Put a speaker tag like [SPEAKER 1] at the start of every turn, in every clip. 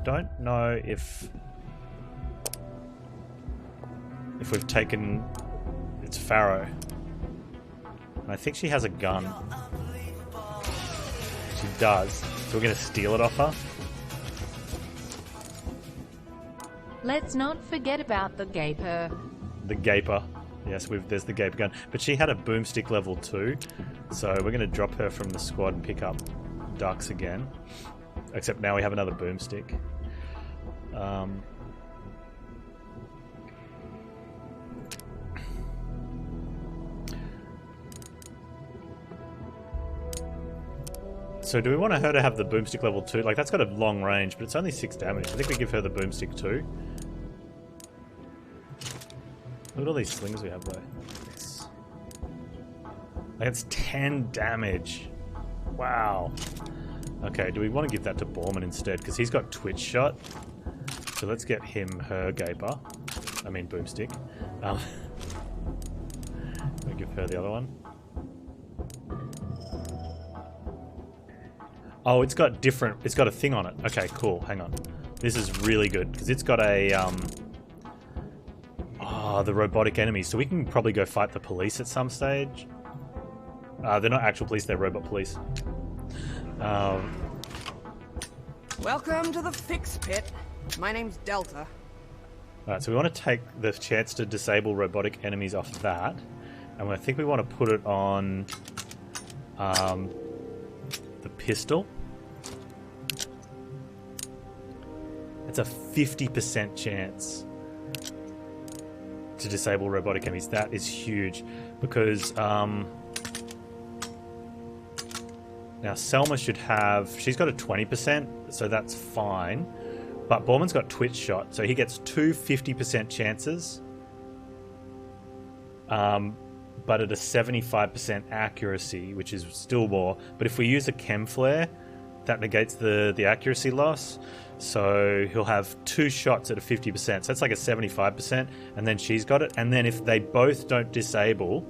[SPEAKER 1] don't know if we've taken... It's Pharaoh. And I think she has a gun. She does. So we're going to steal it off her.
[SPEAKER 2] Let's not forget about the gaper.
[SPEAKER 1] The gaper. Yes, there's the gaper gun. But she had a boomstick level 2. So we're going to drop her from the squad and pick up ducks again. Except now we have another boomstick. So do we want her to have the boomstick level 2? Like, that's got a long range, but it's only 6 damage. I think we give her the boomstick 2. Look at all these slings we have, though. It's 10 damage. Wow. Okay, do we want to give that to Borman instead? Because he's got Twitch Shot. So let's get him her gaper. I mean boomstick. We'll give her the other one. Oh, it's got different... It's got a thing on it. Okay, cool. Hang on. This is really good, because it's got a... Oh, the robotic enemies. So we can probably go fight the police at some stage. They're not actual police, they're robot police.
[SPEAKER 3] Welcome to the Fix Pit. My name's Delta.
[SPEAKER 1] Alright, so we want to take the chance to disable robotic enemies off that. And I think we want to put it on... the pistol. It's a 50% chance to disable robotic enemies. That is huge because now Selma should have... She's got a 20%, so that's fine. But Borman's got Twitch Shot, so he gets 2 50% chances. But at a 75% accuracy, which is still more. But if we use a chem flare, that negates the accuracy loss. So he'll have 2 shots at a 50%. So that's like a 75%, and then she's got it. And then if they both don't disable,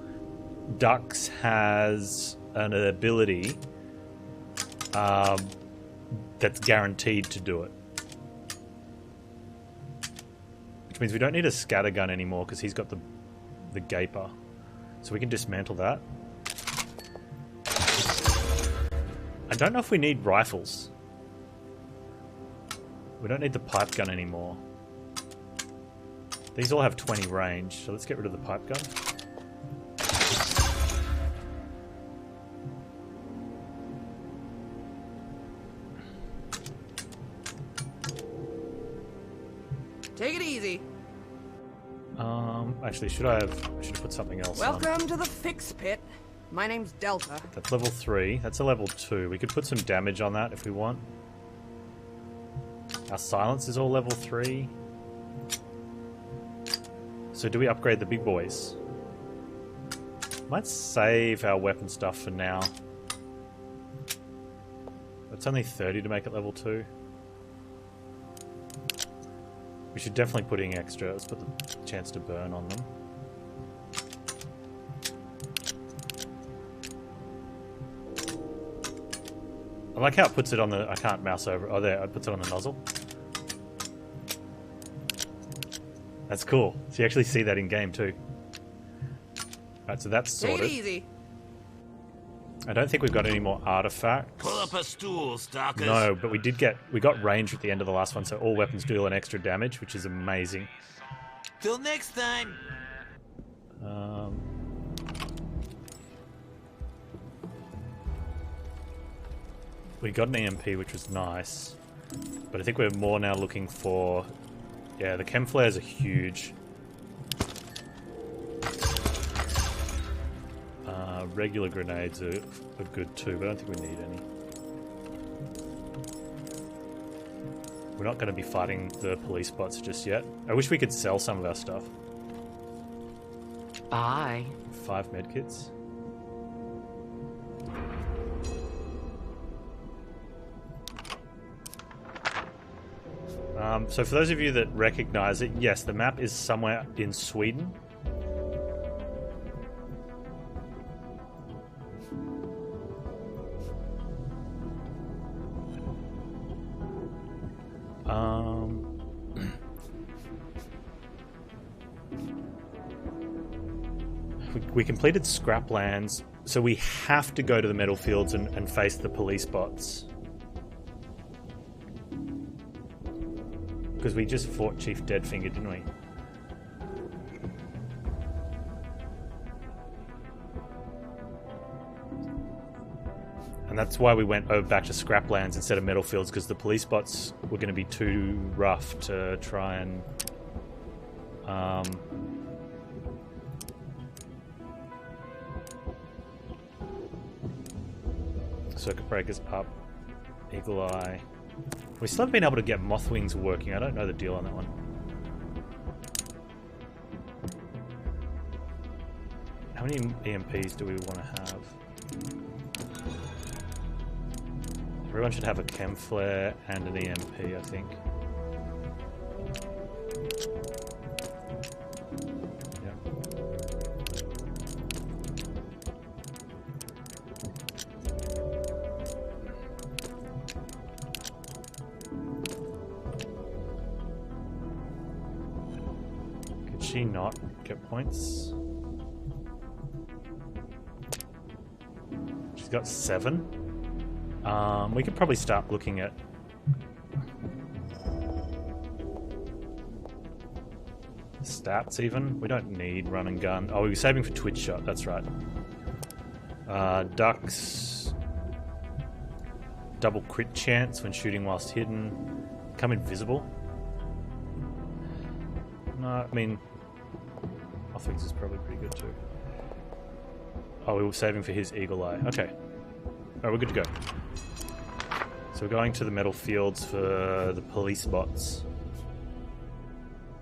[SPEAKER 1] Dux has an ability that's guaranteed to do it. Which means we don't need a scattergun anymore because he's got the gaper. So we can dismantle that. I don't know if we need rifles. We don't need the pipe gun anymore. These all have 20 range, so let's get rid of the pipe gun.
[SPEAKER 3] Take it easy.
[SPEAKER 1] Actually, I should have put something else on.
[SPEAKER 3] Welcome to the Fix Pit. My name's Delta.
[SPEAKER 1] That's level 3. That's a level 2. We could put some damage on that if we want. Our silence is all level 3. So do we upgrade the big boys? Might save our weapon stuff for now. It's only 30 to make it level 2. We should definitely put in extra. Let's put the chance to burn on them. I like how it puts it on the... I can't mouse over... Oh, there. It puts it on the nozzle. That's cool. So you actually see that in game too. Alright, so that's sorted.
[SPEAKER 3] Take it easy.
[SPEAKER 1] I don't think we've got any more artifacts.
[SPEAKER 4] Pull up a stool, stalkers.
[SPEAKER 1] No, but we got range at the end of the last one, so all weapons deal an extra damage, which is amazing.
[SPEAKER 4] Till next time.
[SPEAKER 1] We got an EMP, which was nice, but I think we're more now looking for... Yeah, the chem flares are huge. Regular grenades are good too, but I don't think we need any. We're not going to be fighting the police bots just yet. I wish we could sell some of our stuff.
[SPEAKER 2] Bye.
[SPEAKER 1] 5 medkits. So for those of you that recognize it, yes, the map is somewhere in Sweden. We completed Scraplands, so we have to go to the metal fields and face the police bots. Because we just fought Chief Deadfinger, didn't we? And that's why we went over back to Scraplands instead of metal fields, because the police bots were going to be too rough to try and... Circuit breakers up. Eagle Eye. We still haven't been able to get Moth Wings working. I don't know the deal on that one. How many EMPs do we want to have? Everyone should have a Chem Flare and an EMP, I think. She not get points? She's got 7. We could probably start looking at stats even. We don't need run and gun. Oh, we were saving for Twitch Shot, that's right. Ducks. Double crit chance when shooting whilst hidden. Become invisible. No, I mean... I think this is probably pretty good too. Oh, we were saving for his Eagle Eye. Okay. Alright, we're good to go. So we're going to the metal fields for the police bots.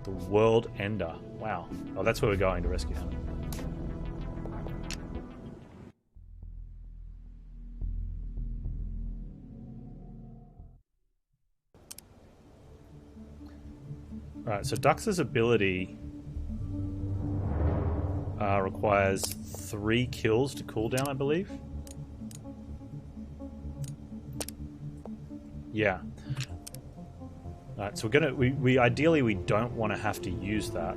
[SPEAKER 1] The World Ender. Wow. Oh, that's where we're going to rescue him. Right, so Dux's ability requires 3 kills to cooldown, I believe. Yeah. Alright, so we're gonna we ideally we don't want to have to use that.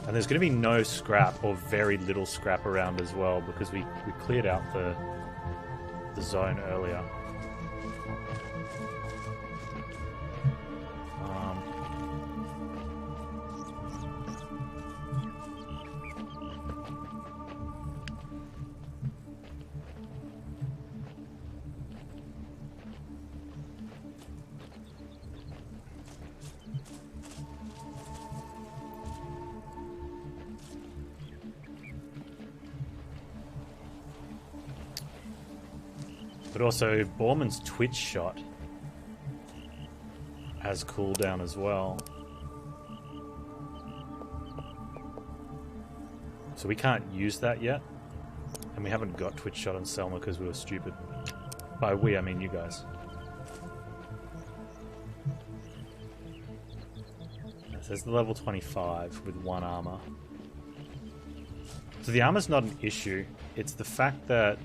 [SPEAKER 1] And there's going to be no scrap or very little scrap around as well because we cleared out the zone earlier. But also, Borman's Twitch Shot has cooldown as well. So we can't use that yet. And we haven't got Twitch Shot on Selma because we were stupid. By we, I mean you guys. It says the level 25 with 1 armor. So the armor's not an issue. It's the fact that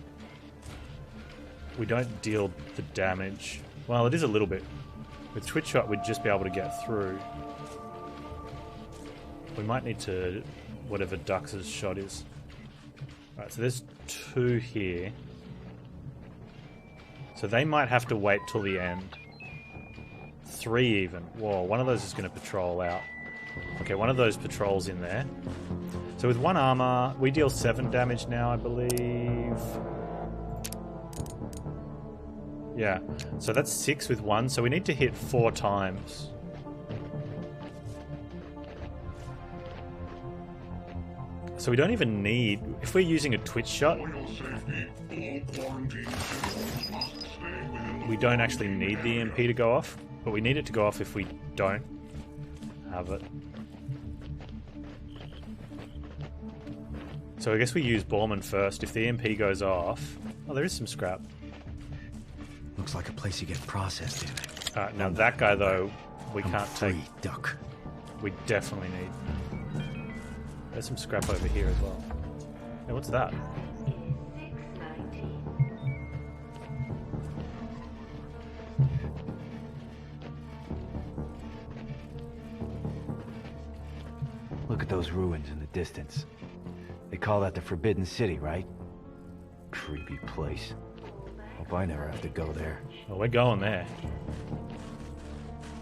[SPEAKER 1] we don't deal the damage. Well, it is a little bit. With Twitch Shot, we'd just be able to get through. We might need to... whatever Dux's shot is. Right, so there's 2 here. So they might have to wait till the end. 3 even. Whoa, one of those is going to patrol out. Okay, one of those patrols in there. So with 1 armor, we deal 7 damage now, I believe. Yeah, so that's 6 with 1, so we need to hit 4 times. So we don't even need... if we're using a Twitch Shot, we don't actually need the EMP to go off, but we need it to go off if we don't have it. So I guess we use Borman first. If the EMP goes off... oh, there is some scrap.
[SPEAKER 5] Looks like a place you get processed in.
[SPEAKER 1] Alright, now that guy though, we can't take...
[SPEAKER 5] Duck.
[SPEAKER 1] We definitely need... there's some scrap over here as well. Hey, What's that?
[SPEAKER 5] Look at those ruins in the distance. They call that the Forbidden City, right? Creepy place. Hope I never have to go there.
[SPEAKER 1] Well, we're going there.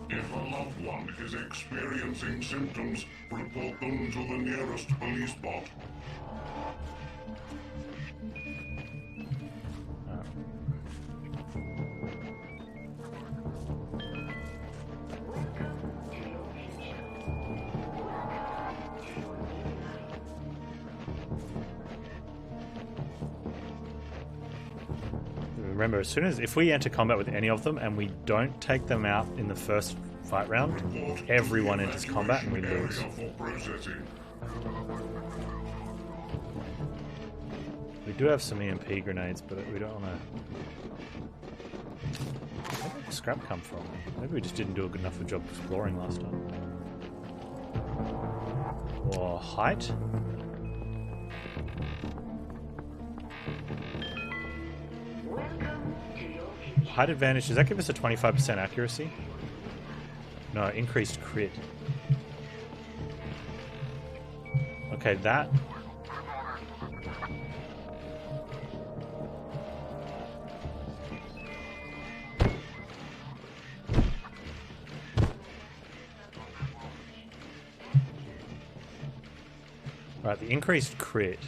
[SPEAKER 6] If a loved one is experiencing symptoms, report them to the nearest police bot.
[SPEAKER 1] Remember, as soon as if we enter combat with any of them and we don't take them out in the first fight round, everyone enters combat and we lose. We do have some EMP grenades, but we don't want to. Where did the scrap come from? Maybe we just didn't do a good enough a job exploring last time. Or height? Height advantage, does that give us a 25% accuracy? No, increased crit. Okay, that... Right, the increased crit.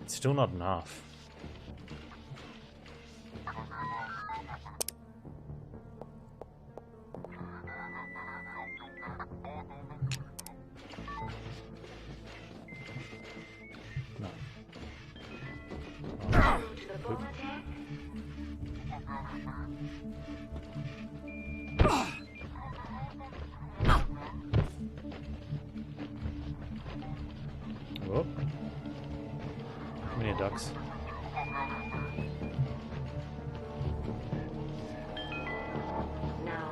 [SPEAKER 1] It's still not enough. Oh. How many ducks?
[SPEAKER 7] Now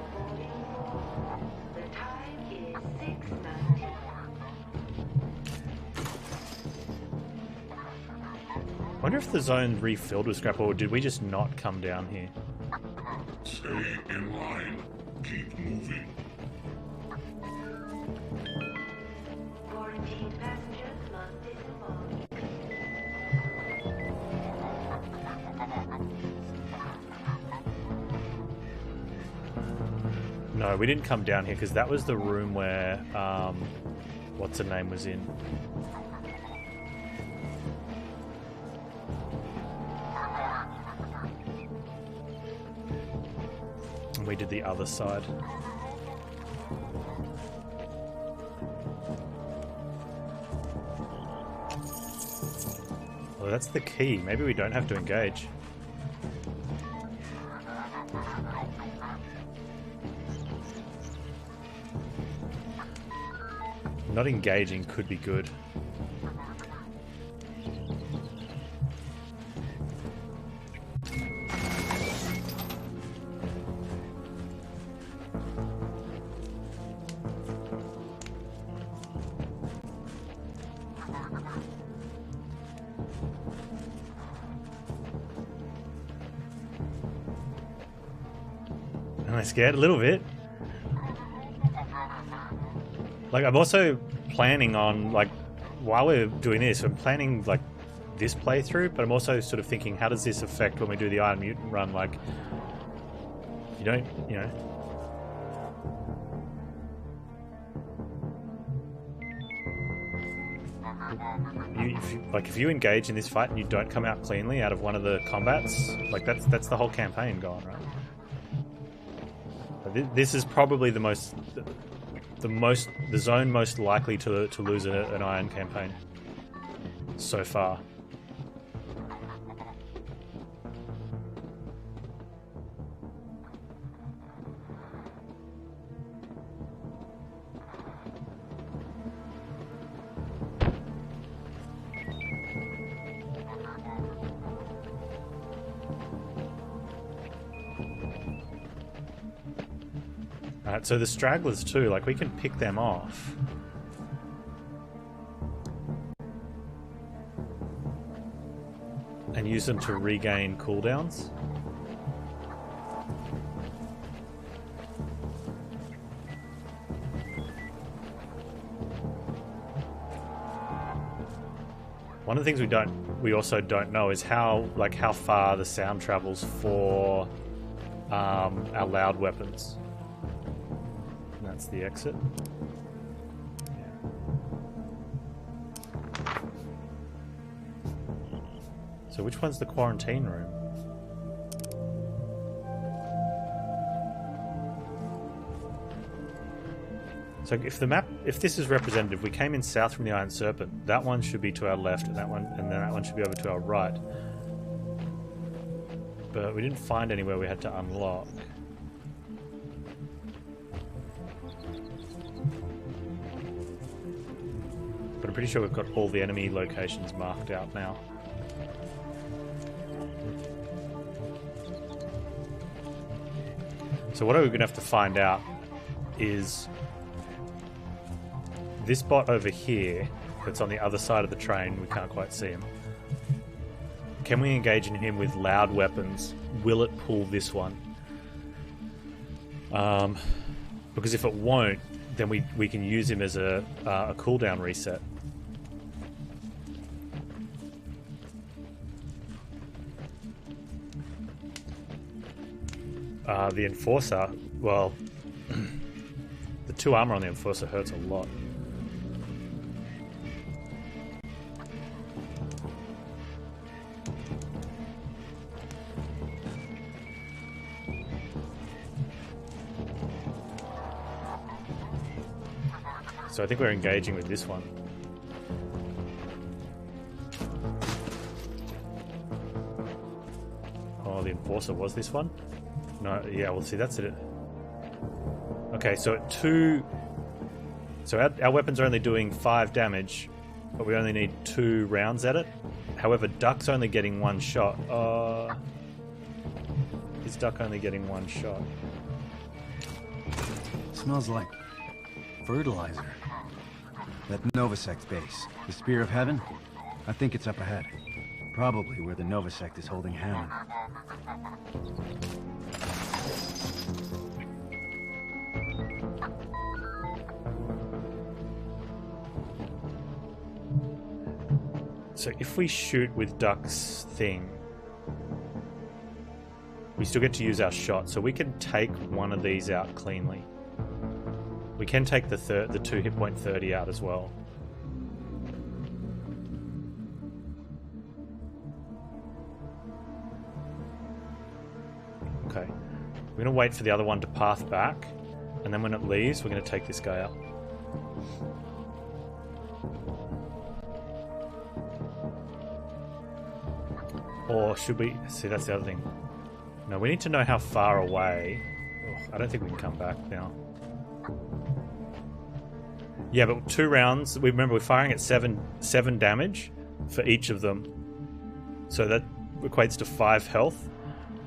[SPEAKER 7] the time is 6:19.
[SPEAKER 1] I wonder if the zone refilled with scrap, or did we just not come down here?
[SPEAKER 6] Stay in line. Keep moving.
[SPEAKER 7] Quarantined passengers must disembark.
[SPEAKER 1] No, we didn't come down here because that was the room where what's her name was in. And we did the other side. Well, that's the key. Maybe we don't have to engage. Not engaging could be good. Am I scared? A little bit. Like, I'm also planning on, like, while we're doing this, I'm planning, like, this playthrough, but I'm also sort of thinking, how does this affect when we do the Iron Mutant run? Like, you don't, you know... if you engage in this fight and you don't come out cleanly out of one of the combats, like, that's the whole campaign going, right? This is probably the zone most likely to lose an iron campaign so far. Alright, so the stragglers too, like, we can pick them off. and use them to regain cooldowns. One of the things we also don't know is how far the sound travels for our loud weapons. And that's the exit. So which one's the quarantine room? So if this is representative, we came in south from the Iron Serpent. That one should be to our left, and then that one should be over to our right. But we didn't find anywhere we had to unlock. But I'm pretty sure we've got all the enemy locations marked out now. So what are we going to have to find out is this bot over here that's on the other side of the train, we can't quite see him. Can we engage in him with loud weapons? Will it pull this one? Because if it won't, then we can use him as a cooldown reset. The Enforcer, well, the 2 armor on the Enforcer hurts a lot. So I think we're engaging with this one. Oh, the Enforcer was this one? No, yeah, well, see, that's it. Okay, so at 2... So our weapons are only doing 5 damage, but we only need 2 rounds at it. However, Duck's only getting 1 shot. Is Duck only getting 1 shot?
[SPEAKER 5] Smells like fertilizer. That Novasect base, the Spear of Heaven, I think it's up ahead. Probably where the Novasect is holding Hammond.
[SPEAKER 1] So if we shoot with Duck's thing, we still get to use our shot, so we can take one of these out cleanly. We can take the 2 hit point 30 out as well. Okay. We're going to wait for the other one to path back, and then when it leaves, we're going to take this guy out. Or should we... See, that's the other thing. No, we need to know how far away... Oh, I don't think we can come back now. Yeah, but 2 rounds. We remember we're firing at 7 damage for each of them. So that equates to 5 health.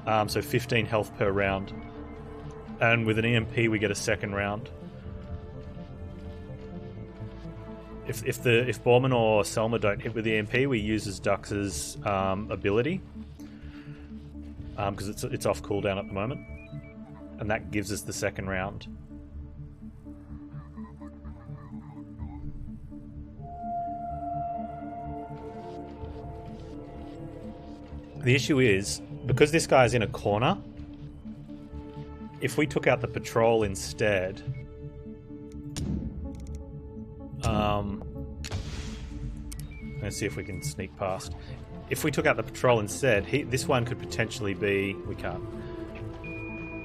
[SPEAKER 1] So 15 health per round. And with an EMP, we get a second round. If Borman or Selma don't hit with the EMP, we use as Dux's ability. Because it's off cooldown at the moment. And that gives us the second round. The issue is, because this guy's in a corner, if we took out the patrol instead... let's see if we can sneak past. If we took out the patrol instead, this one could potentially be... We can't.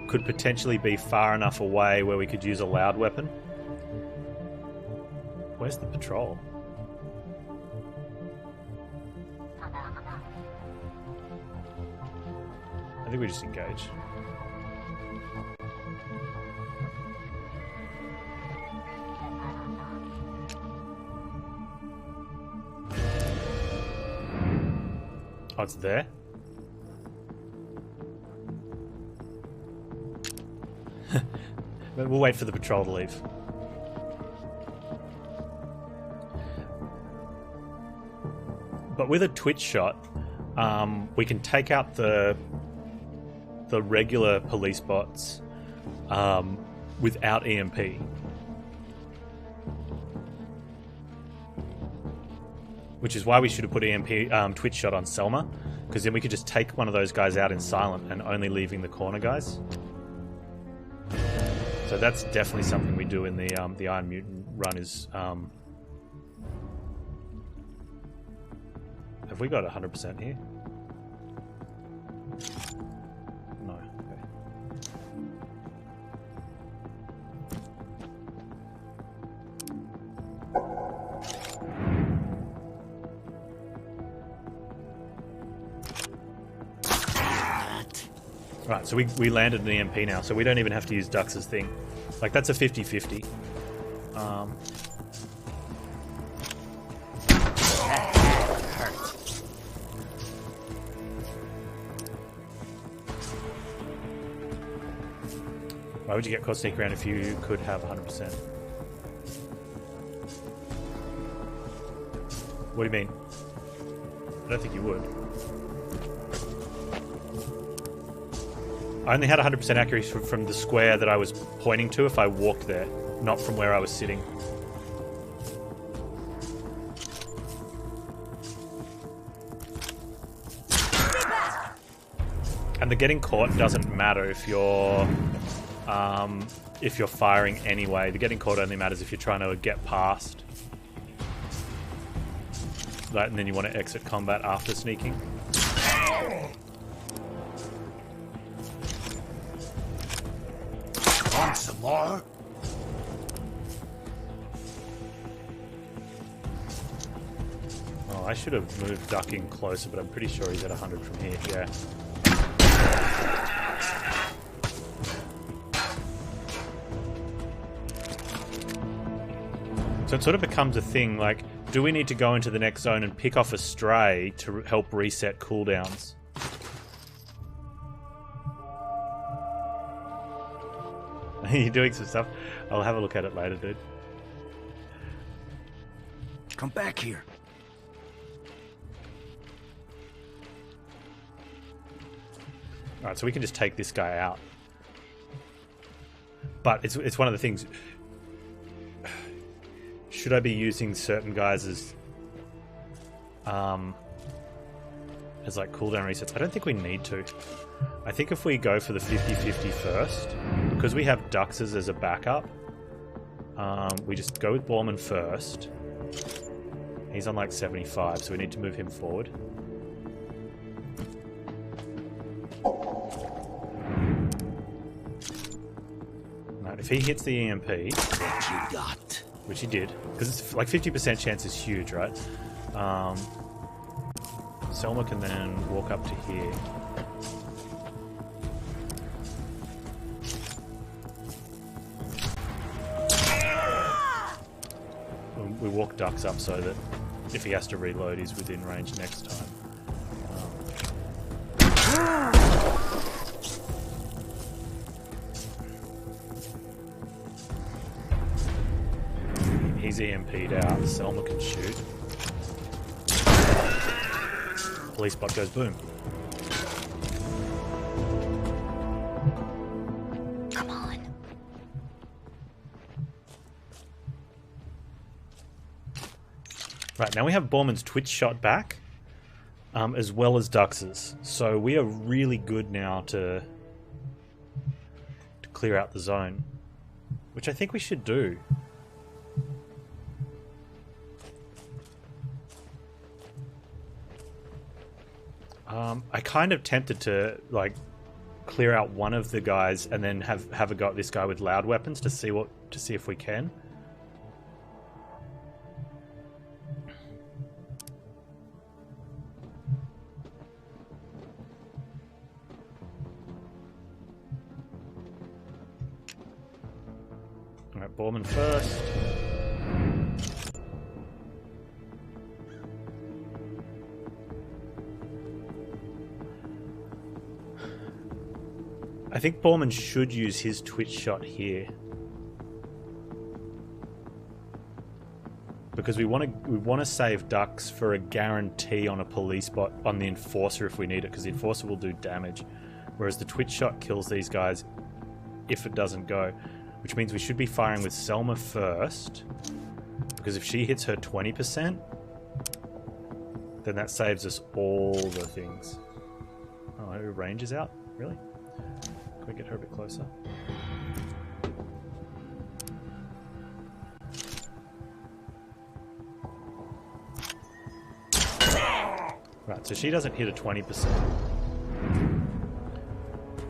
[SPEAKER 1] Could potentially be far enough away where we could use a loud weapon. Where's the patrol? I think we just engage. Oh, it's there? We'll wait for the patrol to leave. But with a twitch shot, we can take out the regular police bots without EMP. Which is why we should have put EMP Twitch shot on Selma, because then we could just take one of those guys out in silent and only leaving the corner guys. So that's definitely something we do in the Iron Mutant run. Is have we got 100% here? No. Okay. Right, so we landed an EMP now, so we don't even have to use Dux's thing. Like, that's a 50-50. Why would you get caught sneak around if you could have 100%? What do you mean? I don't think you would. I only had 100% accuracy from the square that I was pointing to if I walked there, not from where I was sitting. And the getting caught doesn't matter if you're firing anyway. The getting caught only matters if you're trying to get past. Right, and then you want to exit combat after sneaking.
[SPEAKER 4] Want some more?
[SPEAKER 1] Oh, I should have moved Duck in closer, but I'm pretty sure he's at 100 from here. Yeah. So it sort of becomes a thing, like, do we need to go into the next zone and pick off a stray to help reset cooldowns? Are you doing some stuff? I'll have a look at it later, dude.
[SPEAKER 5] Come back here.
[SPEAKER 1] Alright, so we can just take this guy out. But it's one of the things... Should I be using certain guys as like cooldown resets? I don't think we need to. I think if we go for the 50-50 first, because we have Duxes as a backup, we just go with Borman first. He's on like 75, so we need to move him forward. Right, if he hits the EMP...
[SPEAKER 4] What you got?
[SPEAKER 1] Which he did, because it's like 50% chance is huge, right? Selma can then walk up to here. We walk Ducks up so that if he has to reload, he's within range next time. He's EMP'd out. Selma can shoot. Police bot goes boom.
[SPEAKER 2] Come on.
[SPEAKER 1] Right, now we have Borman's Twitch shot back, as well as Dux's. So we are really good now to clear out the zone, which I think we should do. I kind of tempted to like clear out one of the guys and then have a go at this guy with loud weapons to see if we can. All right, Borman first. I think Borman should use his Twitch shot here. because we want to save ducks for a guarantee on a police bot on the enforcer if we need it, because the enforcer will do damage, whereas the twitch shot kills these guys if it doesn't go, which means we should be firing with Selma first, because if she hits her 20%, then that saves us all the things. Oh, her range is out? Really? Can we get her a bit closer? Right, so she doesn't hit a 20%.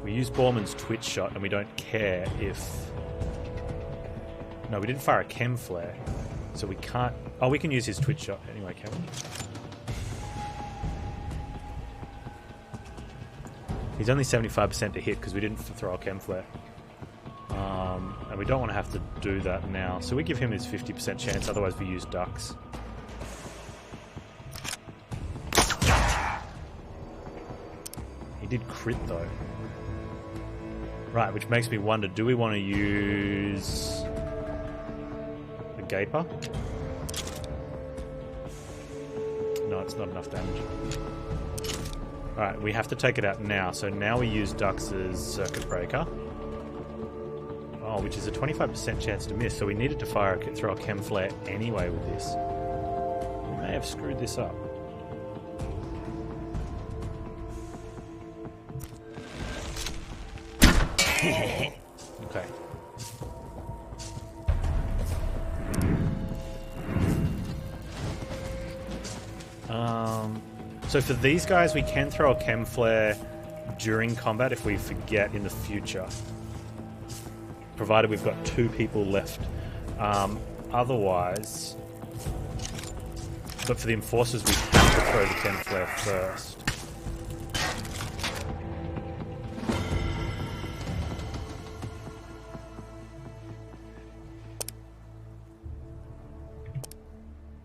[SPEAKER 1] We use Borman's twitch shot and we don't care if... No, we didn't fire a chem flare, so we can't... Oh, we can use his twitch shot anyway, can we? He's only 75% to hit because we didn't throw a chem flare. And we don't want to have to do that now. So we give him his 50% chance, otherwise we use ducks. He did crit though. Right, which makes me wonder, do we want to use a gaper? No, it's not enough damage. Alright, we have to take it out now. So now we use Ducks' Circuit Breaker. Oh, which is a 25% chance to miss. So we needed to throw a Chem Flare anyway with this. We may have screwed this up. Okay. So for these guys, we can throw a Chem Flare during combat if we forget in the future. Provided we've got 2 people left. Otherwise... But for the Enforcers, we have to throw the Chem Flare first.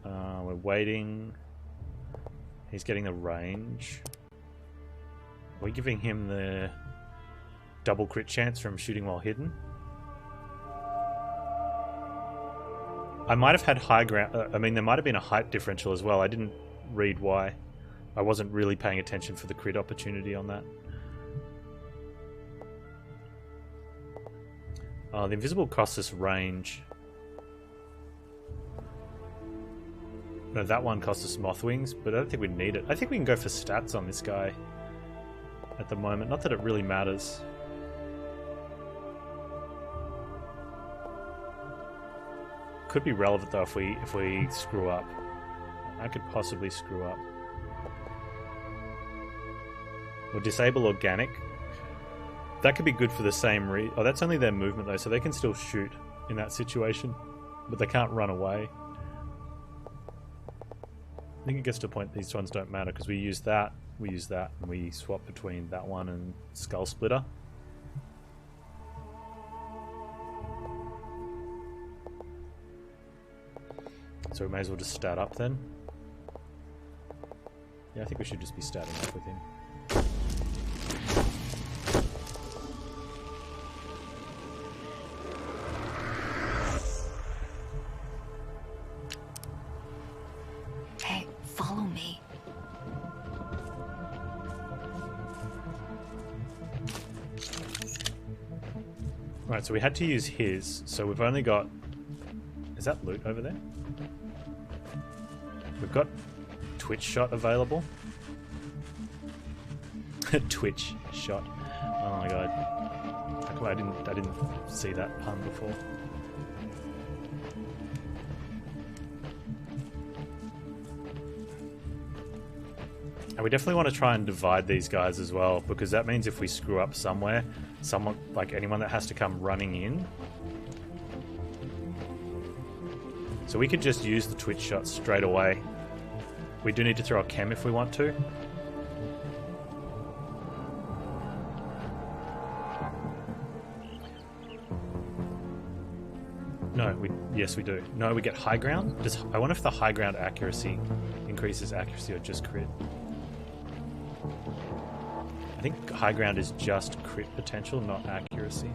[SPEAKER 1] We're waiting... He's getting the range. Are we giving him the double crit chance from shooting while hidden? I might have had high ground... I mean, there might have been a height differential as well. I didn't read why. I wasn't really paying attention for the crit opportunity on that. The invisible costs us range. No, that one costs us moth wings, but I don't think we need it. I think we can go for stats on this guy at the moment. Not that it really matters. Could be relevant though if we screw up. I could possibly screw up. Or disable organic. That could be good for the same oh, that's only their movement though, so they can still shoot in that situation, but they can't run away. I think it gets to a point these ones don't matter because we use that, and we swap between that one and Skull Splitter. So we may as well just stat up then. Yeah, I think we should just be statting up with him. Right, so we had to use his, so we've only got... Is that loot over there? We've got Twitch Shot available. Twitch Shot. Oh my god. How come I didn't see that pun before? And we definitely want to try and divide these guys as well, because that means if we screw up somewhere, someone, like anyone that has to come running in. So we could just use the Twitch Shot straight away. We do need to throw a chem if we want to. No, yes we do. No, we get high ground. I wonder if the high ground accuracy increases accuracy or just crit. I think high ground is just crit potential, not accuracy.